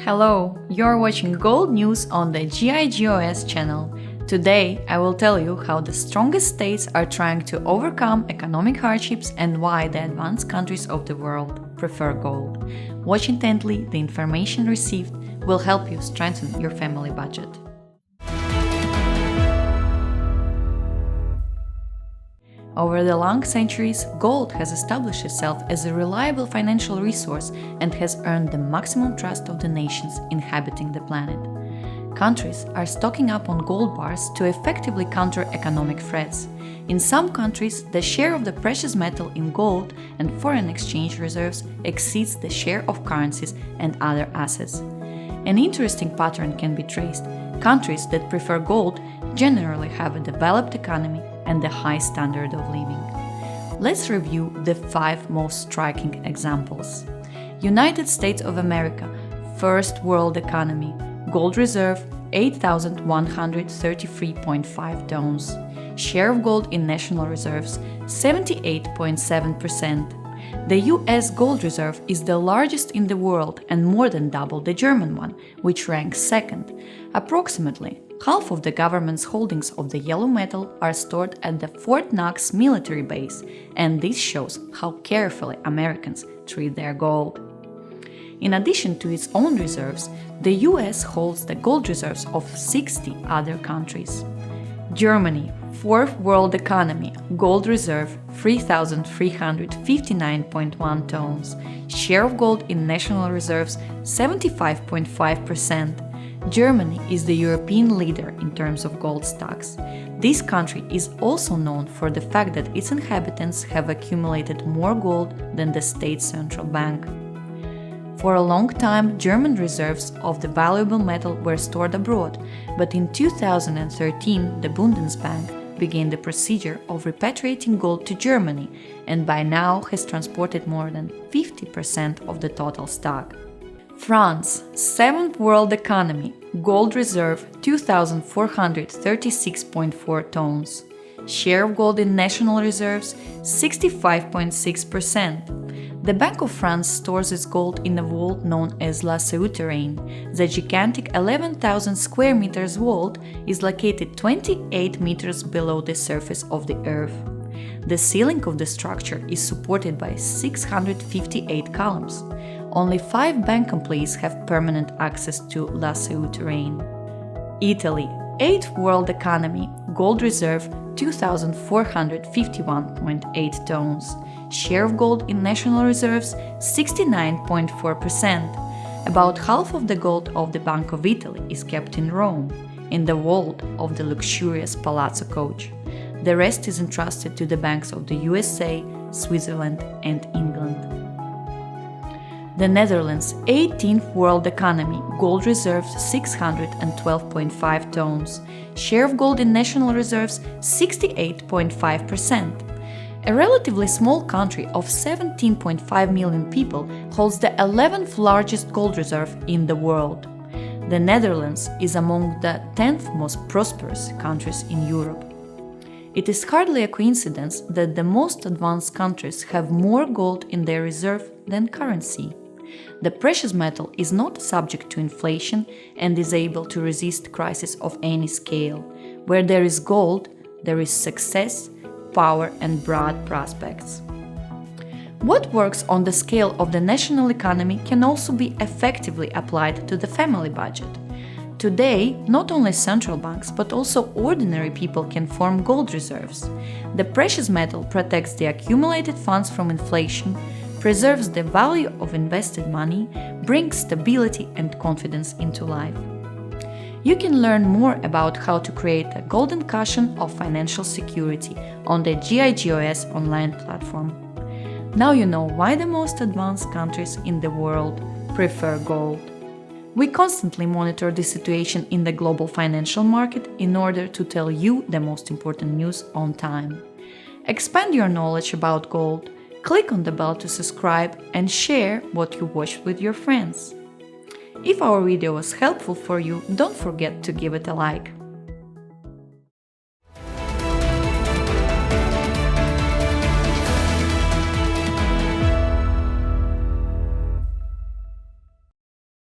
Hello, you're watching Gold News on the GIGOS channel. Today, I will tell you how the strongest states are trying to overcome economic hardships and why the advanced countries of the world prefer gold. Watch intently, the information received will help you strengthen your family budget. Over the long centuries, gold has established itself as a reliable financial resource and has earned the maximum trust of the nations inhabiting the planet. Countries are stocking up on gold bars to effectively counter economic threats. In some countries, the share of the precious metal in gold and foreign exchange reserves exceeds the share of currencies and other assets. An interesting pattern can be traced. Countries that prefer gold generally have a developed economy and a high standard of living. Let's review the 5 most striking examples. United States of America, first world economy, gold reserve 8,133.5 tons. Share of gold in national reserves 78.7%. The US gold reserve is the largest in the world and more than double the German one, which ranks second. Approximately half of the government's holdings of the yellow metal are stored at the Fort Knox military base, and this shows how carefully Americans treat their gold. In addition to its own reserves, the US holds the gold reserves of 60 other countries. Germany, fourth world economy, gold reserve 3,359.1 tons. Share of gold in national reserves 75.5%. Germany is the European leader in terms of gold stocks. This country is also known for the fact that its inhabitants have accumulated more gold than the state's central bank. For a long time, German reserves of the valuable metal were stored abroad, but in 2013 the Bundesbank began the procedure of repatriating gold to Germany and by now has transported more than 50% of the total stock. France, seventh world economy, gold reserve 2,436.4 tons. Share of gold in national reserves 65.6%. The Bank of France stores its gold in a vault known as La Souterraine. The gigantic 11,000 square meters vault is located 28 meters below the surface of the earth. The ceiling of the structure is supported by 658 columns. Only 5 bank employees have permanent access to La Souterraine. Italy, 8th world economy, gold reserve 2,451.8 tons. Share of gold in national reserves 69.4%. About half of the gold of the Bank of Italy is kept in Rome, in the vault of the luxurious Palazzo coach. The rest is entrusted to the banks of the USA, Switzerland, and England. The Netherlands, 18th world economy, gold reserves 612.5 tons. Share of gold in national reserves 68.5%. A relatively small country of 17.5 million people holds the 11th largest gold reserve in the world. The Netherlands is among the 10th most prosperous countries in Europe. It is hardly a coincidence that the most advanced countries have more gold in their reserve than currency. The precious metal is not subject to inflation and is able to resist crises of any scale. Where there is gold, there is success, power, and broad prospects. What works on the scale of the national economy can also be effectively applied to the family budget. Today, not only central banks but also ordinary people can form gold reserves. The precious metal protects the accumulated funds from inflation, preserves the value of invested money, brings stability and confidence into life. You can learn more about how to create a golden cushion of financial security on the GIGOS online platform. Now you know why the most advanced countries in the world prefer gold. We constantly monitor the situation in the global financial market in order to tell you the most important news on time. Expand your knowledge about gold. Click on the bell to subscribe and share what you watched with your friends. If our video was helpful for you, don't forget to give it a like.